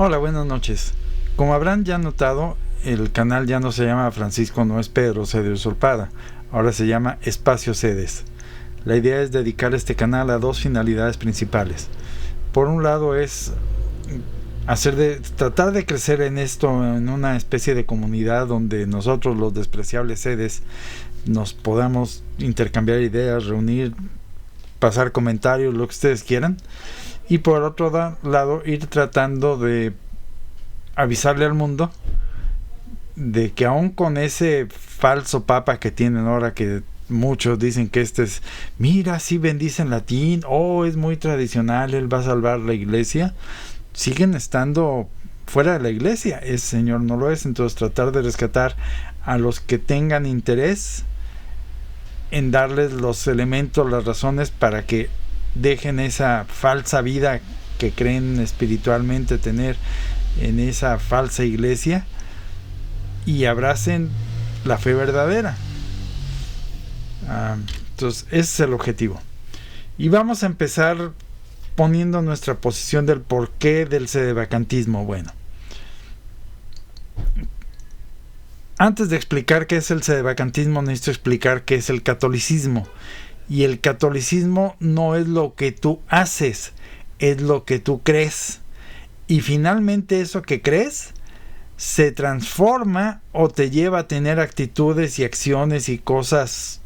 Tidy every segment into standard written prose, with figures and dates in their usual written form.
Hola, buenas noches. Como habrán ya notado, el canal ya no se llama Francisco No es Pedro Cede Usurpada, ahora se llama Espacio Cedes. La idea es dedicar este canal a dos finalidades principales. Por un lado es tratar de crecer en esto, en una especie de comunidad donde nosotros, los despreciables sedes, nos podamos intercambiar ideas, reunir, pasar comentarios, lo que ustedes quieran. Y por otro lado, ir tratando de avisarle al mundo de que aún con ese falso papa que tienen ahora, que muchos dicen que mira, sí bendice en latín, es muy tradicional, él va a salvar la iglesia, siguen estando fuera de la iglesia, ese señor no lo es. Entonces tratar de rescatar a los que tengan interés en darles los elementos, las razones para que dejen esa falsa vida que creen espiritualmente tener en esa falsa iglesia y abracen la fe verdadera. Entonces ese es el objetivo, y vamos a empezar poniendo nuestra posición del porqué del sedevacantismo. Bueno, antes de explicar qué es el sedevacantismo, necesito explicar qué es el catolicismo. Y el catolicismo no es lo que tú haces, es lo que tú crees. Y finalmente eso que crees se transforma o te lleva a tener actitudes y acciones y cosas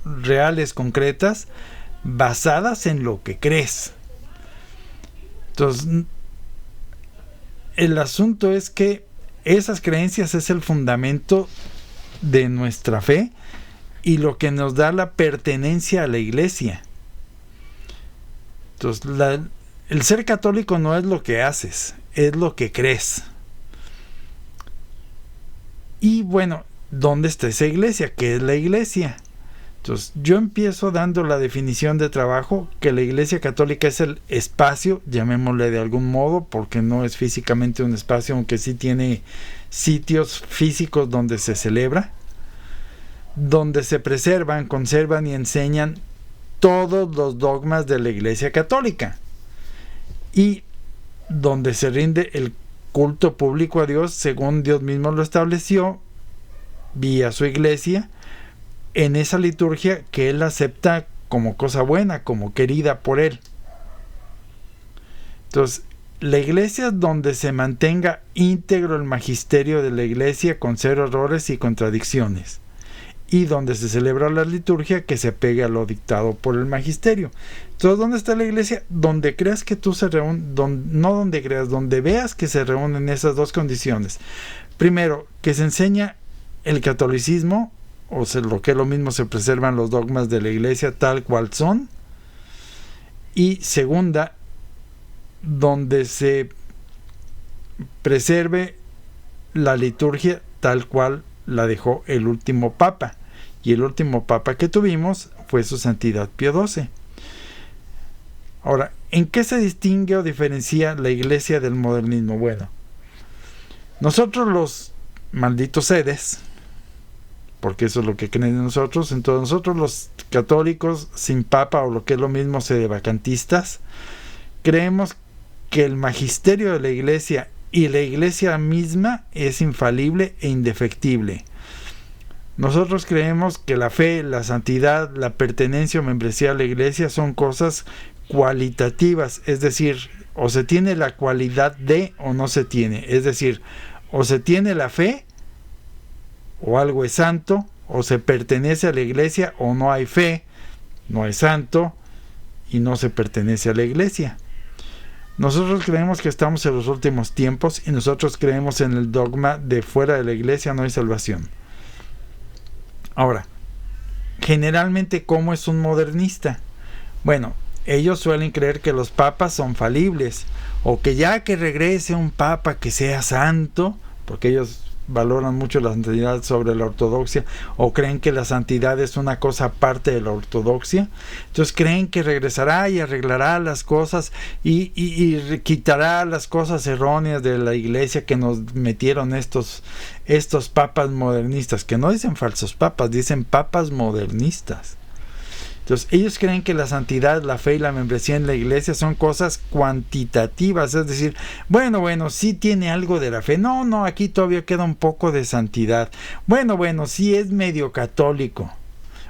reales, concretas, basadas en lo que crees. Entonces, el asunto es que esas creencias es el fundamento de nuestra fe y lo que nos da la pertenencia a la iglesia. Entonces, el ser católico no es lo que haces, es lo que crees. Y bueno, ¿dónde está esa iglesia? ¿Qué es la iglesia? Entonces, yo empiezo dando la definición de trabajo, que la iglesia católica es el espacio, llamémosle de algún modo, porque no es físicamente un espacio, aunque sí tiene sitios físicos donde se celebra, donde se preservan, conservan y enseñan todos los dogmas de la iglesia católica, y donde se rinde el culto público a Dios según Dios mismo lo estableció vía su iglesia, en esa liturgia que él acepta como cosa buena, como querida por él. Entonces, la iglesia es donde se mantenga íntegro el magisterio de la iglesia con cero errores y contradicciones, y donde se celebra la liturgia que se apegue a lo dictado por el magisterio. Entonces, ¿dónde está la iglesia? Donde creas que tú se reúnen, no donde creas, donde veas que se reúnen esas dos condiciones. Primero, que se enseña el catolicismo, o sea, lo que es lo mismo, se preservan los dogmas de la iglesia tal cual son. Y segunda, donde se preserve la liturgia tal cual la dejó el último papa. Y el último papa que tuvimos fue su santidad Pío XII. Ahora, ¿en qué se distingue o diferencia la iglesia del modernismo? Bueno, nosotros los malditos sedes, porque eso es lo que creen nosotros, entonces nosotros los católicos sin papa, o lo que es lo mismo sedevacantistas, creemos que el magisterio de la iglesia y la iglesia misma es infalible e indefectible. Nosotros creemos que la fe, la santidad, la pertenencia o membresía a la iglesia son cosas cualitativas, es decir, o se tiene la cualidad de o no se tiene, es decir, o se tiene la fe o algo es santo, o se pertenece a la iglesia o no hay fe, no es santo y no se pertenece a la iglesia. Nosotros creemos que estamos en los últimos tiempos y nosotros creemos en el dogma de fuera de la iglesia no hay salvación. Ahora, generalmente, ¿cómo es un modernista? Bueno, ellos suelen creer que los papas son falibles, o que ya que regrese un papa que sea santo, porque ellos valoran mucho la santidad sobre la ortodoxia, o creen que la santidad es una cosa aparte de la ortodoxia. Entonces creen que regresará y arreglará las cosas y quitará las cosas erróneas de la iglesia que nos metieron estos papas modernistas, que no dicen falsos papas, dicen papas modernistas. Entonces, ellos creen que la santidad, la fe y la membresía en la iglesia son cosas cuantitativas, es decir, bueno, sí tiene algo de la fe. No, aquí todavía queda un poco de santidad. Bueno, sí es medio católico,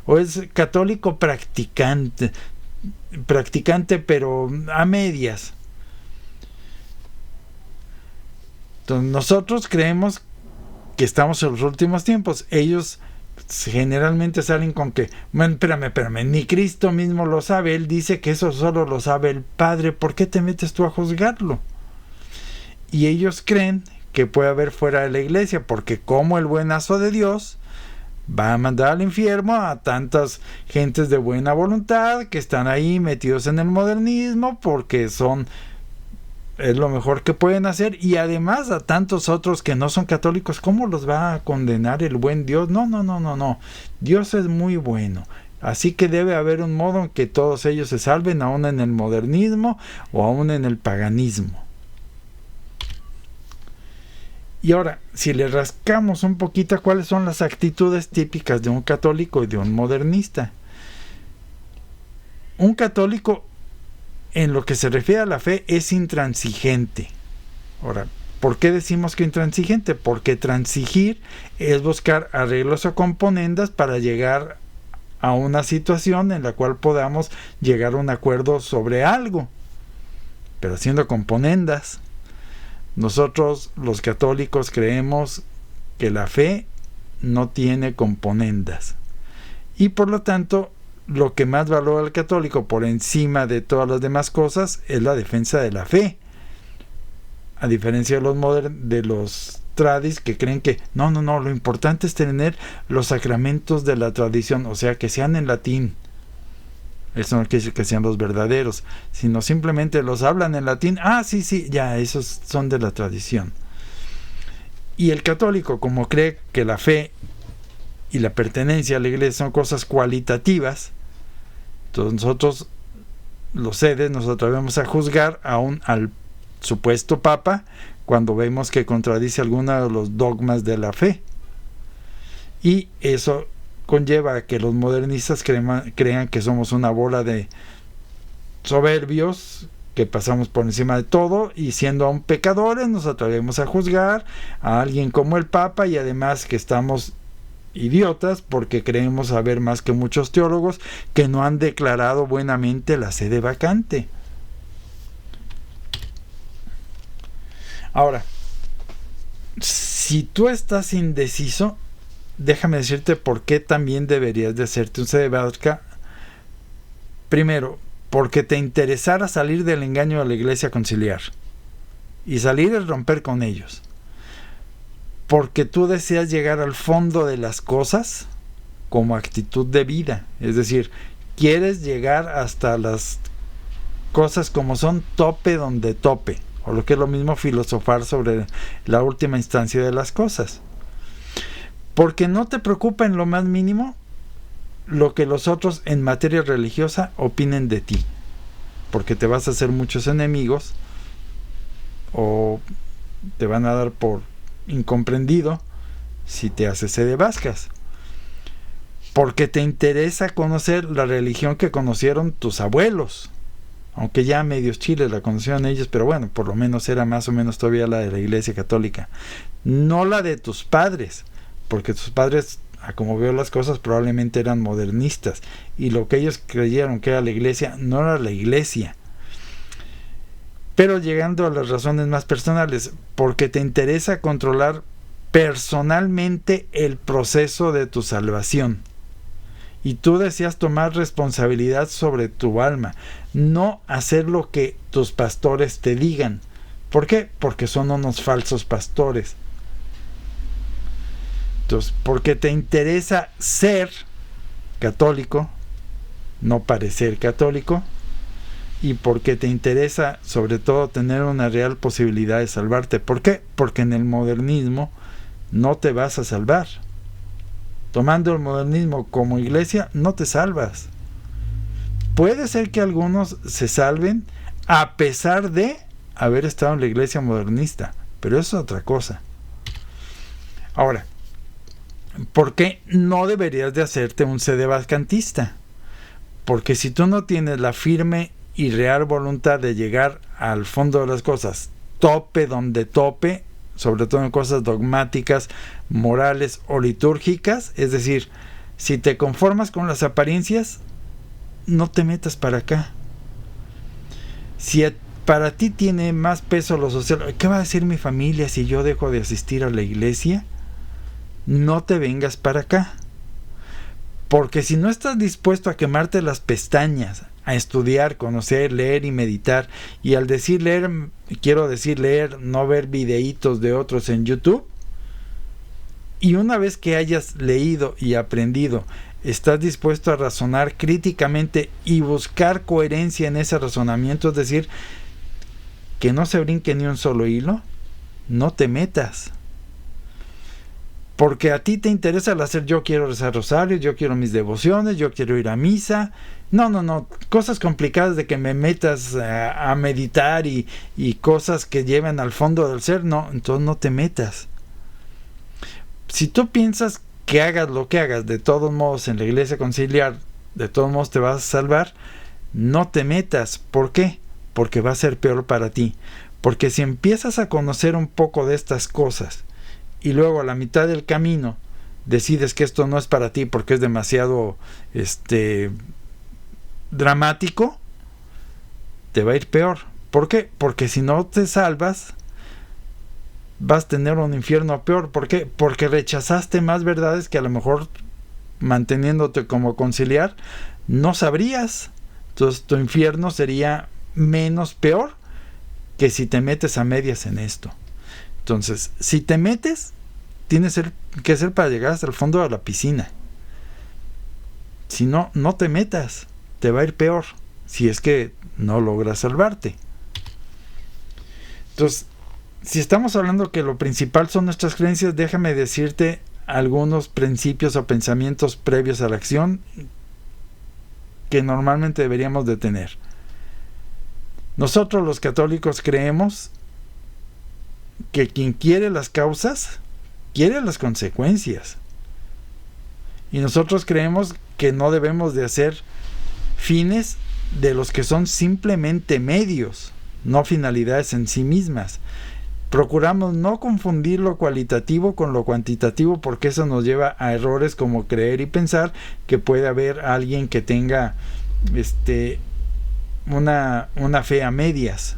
o es católico practicante pero a medias. Entonces, nosotros creemos que estamos en los últimos tiempos. Ellos generalmente salen con que, bueno, espérame, ni Cristo mismo lo sabe. Él dice que eso solo lo sabe el Padre. ¿Por qué te metes tú a juzgarlo? Y ellos creen que puede haber fuera de la iglesia, porque como el buenazo de Dios va a mandar al infierno a tantas gentes de buena voluntad que están ahí metidos en el modernismo porque es lo mejor que pueden hacer, y además a tantos otros que no son católicos. ¿Cómo los va a condenar el buen Dios? No. Dios es muy bueno. Así que debe haber un modo en que todos ellos se salven, aún en el modernismo o aún en el paganismo. Y ahora, si le rascamos un poquito, ¿cuáles son las actitudes típicas de un católico y de un modernista? Un católico, en lo que se refiere a la fe, es intransigente. Ahora, ¿por qué decimos que intransigente? Porque transigir es buscar arreglos o componendas para llegar a una situación en la cual podamos llegar a un acuerdo sobre algo, pero haciendo componendas. Nosotros, los católicos, creemos que la fe no tiene componendas, y por lo tanto lo que más valora al católico por encima de todas las demás cosas es la defensa de la fe, a diferencia de los tradis, que creen que no, lo importante es tener los sacramentos de la tradición, o sea, que sean en latín. Eso no quiere decir que sean los verdaderos, sino simplemente los hablan en latín. Sí, ya, esos son de la tradición. Y el católico, como cree que la fe y la pertenencia a la iglesia son cosas cualitativas, entonces nosotros, los sedes, nos atrevemos a juzgar al supuesto papa cuando vemos que contradice alguno de los dogmas de la fe. Y eso conlleva a que los modernistas crean que somos una bola de soberbios que pasamos por encima de todo, y siendo aún pecadores nos atrevemos a juzgar a alguien como el Papa, y además que estamos idiotas porque creemos saber más que muchos teólogos que no han declarado buenamente la sede vacante. Ahora, si tú estás indeciso, déjame decirte por qué también deberías de hacerte un sede vaca. Primero, porque te interesara salir del engaño de la iglesia conciliar. Y salir es romper con ellos. Porque tú deseas llegar al fondo de las cosas como actitud de vida. Es decir, quieres llegar hasta las cosas como son, tope donde tope. O lo que es lo mismo, filosofar sobre la última instancia de las cosas. Porque no te preocupa en lo más mínimo lo que los otros en materia religiosa opinen de ti, porque te vas a hacer muchos enemigos o te van a dar por incomprendido si te haces sede vascas. Porque te interesa conocer la religión que conocieron tus abuelos, aunque ya medios chiles la conocieron ellos, pero bueno, por lo menos era más o menos todavía la de la iglesia católica, no la de tus padres, porque tus padres, a como veo las cosas, probablemente eran modernistas, y lo que ellos creyeron que era la iglesia no era la iglesia. Pero llegando a las razones más personales, porque te interesa controlar personalmente el proceso de tu salvación, y tú deseas tomar responsabilidad sobre tu alma, no hacer lo que tus pastores te digan. ¿Por qué? Porque son unos falsos pastores. Entonces, porque te interesa ser católico, no parecer católico, y porque te interesa sobre todo tener una real posibilidad de salvarte. ¿Por qué? Porque en el modernismo no te vas a salvar. Tomando el modernismo como iglesia, no te salvas. Puede ser que algunos se salven a pesar de haber estado en la iglesia modernista, pero eso es otra cosa. Ahora, ¿por qué no deberías de hacerte un sede vacantista? Porque si tú no tienes la firme y real voluntad de llegar al fondo de las cosas, tope donde tope, sobre todo en cosas dogmáticas, morales o litúrgicas, es decir, si te conformas con las apariencias, no te metas para acá. Si para ti tiene más peso lo social, ¿qué va a decir mi familia si yo dejo de asistir a la iglesia? No te vengas para acá. Porque si no estás dispuesto a quemarte las pestañas, a estudiar, conocer, leer y meditar, y al decir leer, quiero decir leer, no ver videitos de otros en YouTube, y una vez que hayas leído y aprendido, estás dispuesto a razonar críticamente y buscar coherencia en ese razonamiento, es decir, que no se brinque ni un solo hilo, no te metas. Porque a ti te interesa el hacer, yo quiero rezar rosarios, yo quiero mis devociones, yo quiero ir a misa. No, cosas complicadas de que me metas a meditar y cosas que lleven al fondo del ser, no, entonces no te metas. Si tú piensas que hagas lo que hagas, de todos modos en la iglesia conciliar, de todos modos te vas a salvar, no te metas. ¿Por qué? Porque va a ser peor para ti. Porque si empiezas a conocer un poco de estas cosas y luego a la mitad del camino decides que esto no es para ti porque es demasiado dramático, te va a ir peor. ¿Por qué? Porque si no te salvas, vas a tener un infierno peor. ¿Por qué? Porque rechazaste más verdades que a lo mejor, manteniéndote como conciliar, no sabrías. Entonces tu infierno sería menos peor que si te metes a medias en esto. Entonces, si te metes, tienes que ser para llegar hasta el fondo de la piscina. Si no, no te metas, te va a ir peor, si es que no logras salvarte. Entonces, si estamos hablando que lo principal son nuestras creencias, déjame decirte algunos principios o pensamientos previos a la acción que normalmente deberíamos de tener. Nosotros los católicos creemos que quien quiere las causas, quiere las consecuencias. Y nosotros creemos que no debemos de hacer fines de los que son simplemente medios, no finalidades en sí mismas. Procuramos no confundir lo cualitativo con lo cuantitativo, porque eso nos lleva a errores como creer y pensar que puede haber alguien que tenga una fe a medias.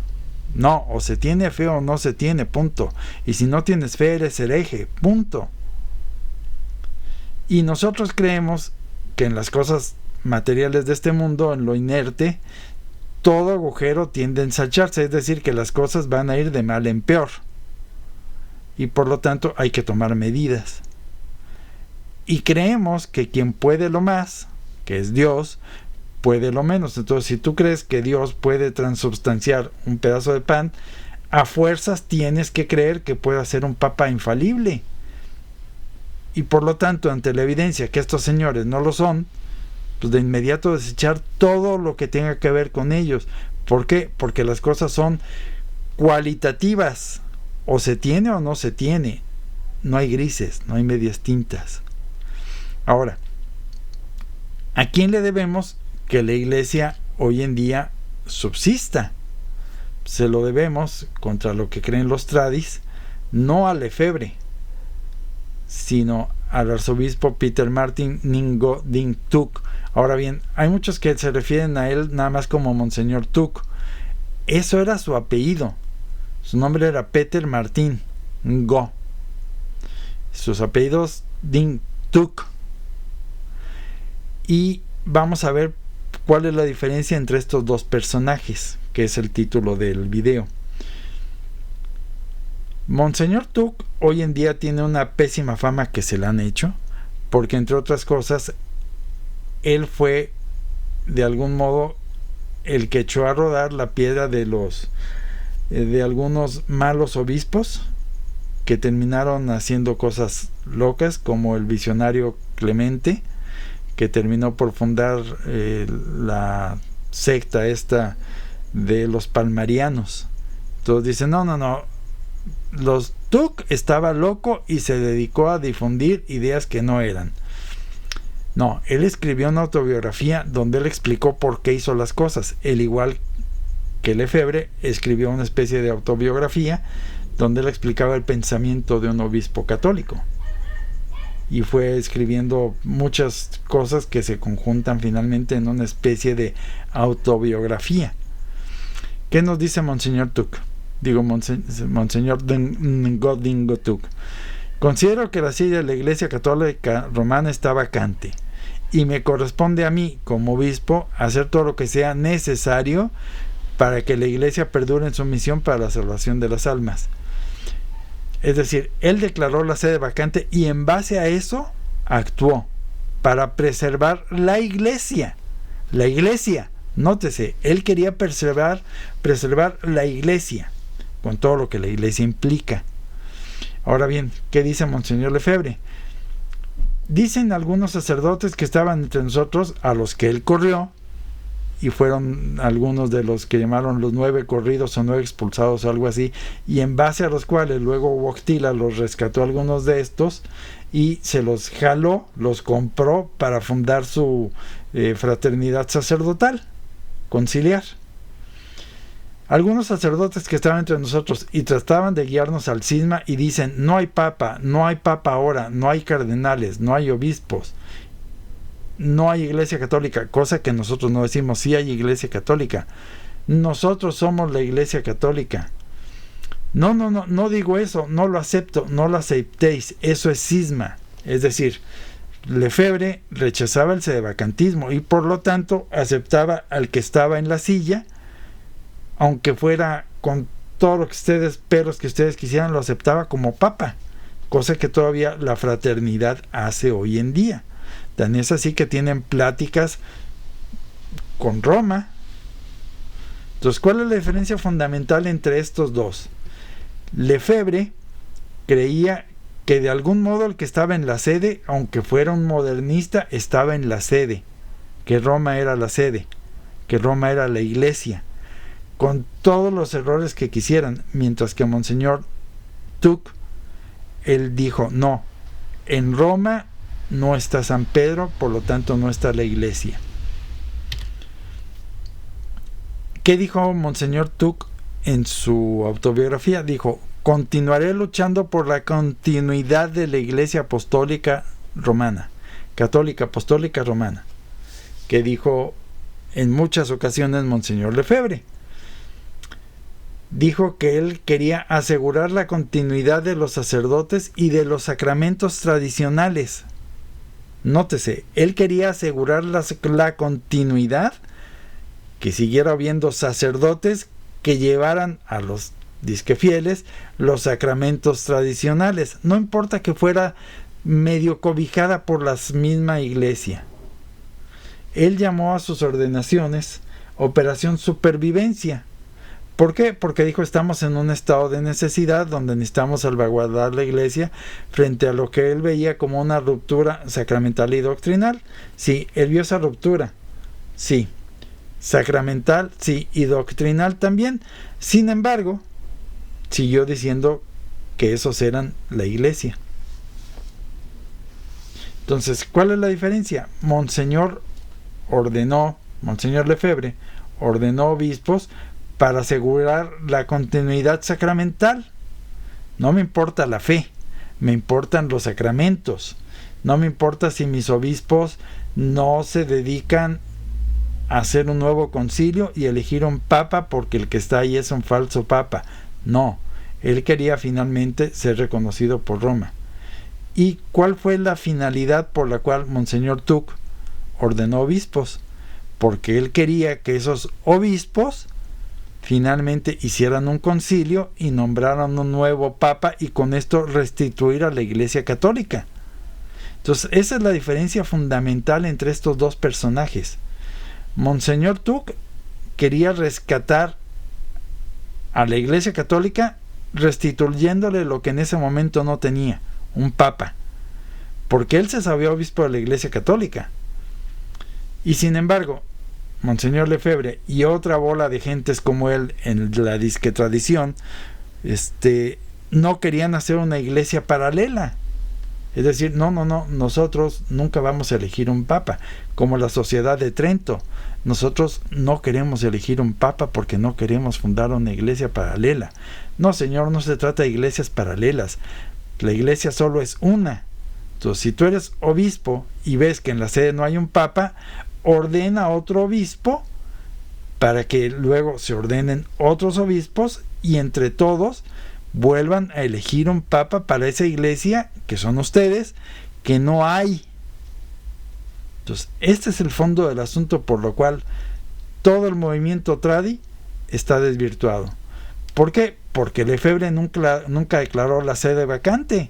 No, o se tiene fe o no se tiene, punto. Y si no tienes fe, eres hereje, punto. Y nosotros creemos que en las cosas materiales de este mundo, en lo inerte, todo agujero tiende a ensancharse, es decir, que las cosas van a ir de mal en peor. Y por lo tanto hay que tomar medidas. Y creemos que quien puede lo más, que es Dios, puede lo menos. Entonces, si tú crees que Dios puede transubstanciar un pedazo de pan, a fuerzas tienes que creer que puede hacer un papa infalible. Y por lo tanto, ante la evidencia que estos señores no lo son, pues de inmediato desechar todo lo que tenga que ver con ellos. ¿Por qué? Porque las cosas son cualitativas. O se tiene o no se tiene. No hay grises, no hay medias tintas. Ahora, ¿a quién le debemos que la iglesia hoy en día subsista? Se lo debemos, contra lo que creen los tradis, no a Lefebvre, sino al arzobispo Peter Martin Ngo Dinh Thuc. Ahora bien, hay muchos que se refieren a él nada más como Monseñor Thuc. Eso era su apellido. Su nombre era Peter Martin Ngo. Sus apellidos Dinh Thuc. Y vamos a ver cuál es la diferencia entre estos dos personajes, que es el título del video. Monseñor Thuc hoy en día tiene una pésima fama que se le han hecho, porque entre otras cosas, él fue de algún modo el que echó a rodar la piedra de algunos malos obispos que terminaron haciendo cosas locas, como el visionario Clemente, que terminó por fundar la secta esta de los palmarianos. Entonces dicen, no, los Thuc estaba loco y se dedicó a difundir ideas que no eran. No, él escribió una autobiografía donde él explicó por qué hizo las cosas. Él, igual que Lefebvre, escribió una especie de autobiografía donde él explicaba el pensamiento de un obispo católico. Y fue escribiendo muchas cosas que se conjuntan finalmente en una especie de autobiografía. ¿Qué nos dice Monseñor Tuc? Digo, Monseñor Godingo Tuc. Considero que la silla de la Iglesia Católica Romana está vacante y me corresponde a mí, como obispo, hacer todo lo que sea necesario para que la Iglesia perdure en su misión para la salvación de las almas. Es decir, él declaró la sede vacante y en base a eso actuó para preservar la Iglesia. La Iglesia, nótese, él quería preservar la Iglesia, con todo lo que la Iglesia implica. Ahora bien, ¿qué dice Monseñor Lefebvre? Dicen algunos sacerdotes que estaban entre nosotros, a los que él corrió, y fueron algunos de los que llamaron los 9 corridos o 9 expulsados o algo así, y en base a los cuales luego Wojtyla los rescató algunos de estos y se los jaló, los compró para fundar su fraternidad sacerdotal, conciliar. Algunos sacerdotes que estaban entre nosotros y trataban de guiarnos al cisma y dicen: no hay papa ahora, no hay cardenales, no hay obispos, no hay Iglesia Católica, cosa que nosotros no decimos. Sí hay Iglesia Católica, nosotros somos la Iglesia Católica. No digo eso, no lo acepto, no lo aceptéis, eso es cisma. Es decir, Lefebvre rechazaba el sedevacantismo y por lo tanto aceptaba al que estaba en la silla, aunque fuera con todos los peros que ustedes quisieran, lo aceptaba como papa, cosa que todavía la fraternidad hace hoy en día. Tan es así que tienen pláticas con Roma. Entonces, ¿cuál es la diferencia fundamental entre estos dos? Lefebvre creía que de algún modo el que estaba en la sede, aunque fuera un modernista, estaba en la sede, que Roma era la sede, que Roma era la Iglesia, con todos los errores que quisieran, mientras que Monseñor Tuc, él dijo: no, en Roma no está San Pedro, por lo tanto no está la Iglesia. ¿Qué dijo Monseñor Tuc en su autobiografía? Dijo: continuaré luchando por la continuidad de la Iglesia Apostólica Romana, Católica Apostólica Romana, que dijo en muchas ocasiones Monseñor Lefebvre. Dijo que él quería asegurar la continuidad de los sacerdotes y de los sacramentos tradicionales. Nótese, él quería asegurar la continuidad, que siguiera habiendo sacerdotes que llevaran a los disque fieles los sacramentos tradicionales, no importa que fuera medio cobijada por la misma Iglesia. Él llamó a sus ordenaciones Operación Supervivencia. ¿Por qué? Porque dijo: estamos en un estado de necesidad donde necesitamos salvaguardar la Iglesia frente a lo que él veía como una ruptura sacramental y doctrinal. Sí, él vio esa ruptura. Sí. Sacramental, sí, y doctrinal también. Sin embargo, siguió diciendo que esos eran la Iglesia. Entonces, ¿cuál es la diferencia? Monseñor Lefebvre ordenó obispos para asegurar la continuidad sacramental. No me importa la fe, me importan los sacramentos. No me importa si mis obispos no se dedican a hacer un nuevo concilio y elegir un papa porque el que está ahí es un falso papa. No, él quería finalmente ser reconocido por Roma. ¿Y cuál fue la finalidad por la cual Monseñor Tuc ordenó obispos? Porque él quería que esos obispos finalmente hicieran un concilio y nombraran un nuevo papa y con esto restituir a la Iglesia Católica. Entonces, esa es la diferencia fundamental entre estos dos personajes. Monseñor Tuc quería rescatar a la Iglesia Católica restituyéndole lo que en ese momento no tenía, un papa, porque él se sabía obispo de la Iglesia Católica. Y sin embargo, Monseñor Lefebvre y otra bola de gentes como él en la disque tradición no querían hacer una iglesia paralela. Es decir, no, nosotros nunca vamos a elegir un papa, como la Sociedad de Trento. Nosotros no queremos elegir un papa porque no queremos fundar una iglesia paralela. No, señor, no se trata de iglesias paralelas. La iglesia solo es una. Entonces, si tú eres obispo y ves que en la sede no hay un papa, ordena a otro obispo para que luego se ordenen otros obispos y entre todos vuelvan a elegir un papa para esa iglesia, que son ustedes, que no hay. Entonces, este es el fondo del asunto por lo cual todo el movimiento tradi está desvirtuado. ¿Por qué? Porque Lefebvre nunca declaró la sede vacante.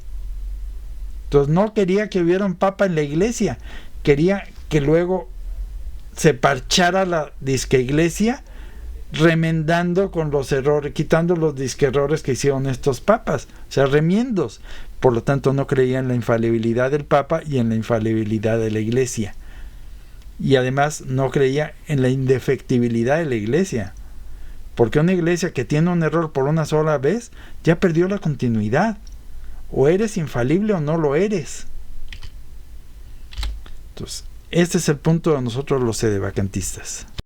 Entonces no quería que hubiera un papa en la iglesia, quería que luego se parchara la disque iglesia, remendando con los errores, quitando los disque errores que hicieron estos papas, o sea, remiendos. Por lo tanto, no creía en la infalibilidad del papa y en la infalibilidad de la iglesia. Y además no creía en la indefectibilidad de la iglesia. Porque una iglesia que tiene un error por una sola vez, ya perdió la continuidad. O eres infalible o no lo eres. Entonces, este es el punto de nosotros los sedevacantistas.